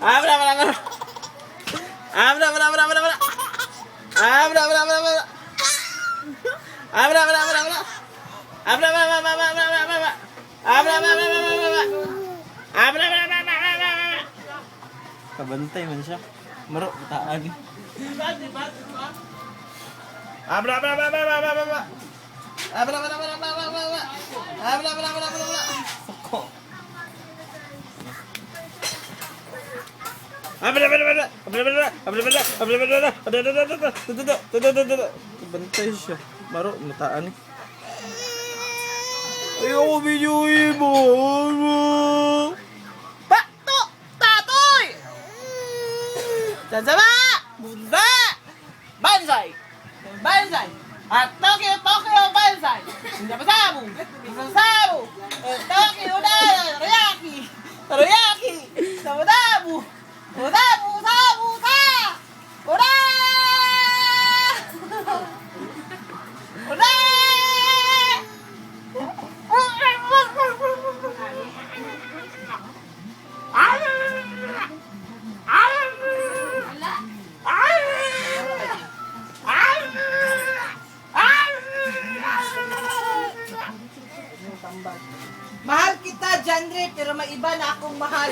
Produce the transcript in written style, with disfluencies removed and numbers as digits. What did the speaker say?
Abra, abra, abra. Abra, abra, abra, abra, abra. Abra, abra, abra, abra. Abra, abra, abra, abra. Abra, abra, abra, abra, abra, abra. Abra, abra, abra, abra, abra. Abra, abra, abra, abra, abra. Kabantay man siya. Maro, butaan. Abra, abra, abra, abra, abra, abra. Abra, abra, abra, abra, abra, abra. Abra, abra, abra, abra, abra. Soko. Abra, abra, abra. Abra, abra, abra. Abra, abra, abra, abra, abra. Kabantay siya. Maro, butaan. Ayoko videoin mo. Pato! Tatoy! Sansama! Bunza! Banzai! Banzai! At Tokyo, Tokyo, Banzai! Sabu! Sabu! Tokyo, Teriyaki! Teriyaki! Sabu! Sabu! Sabu! Ura! Ura! Mahal kita, Janre, pero may iba na akong mahal.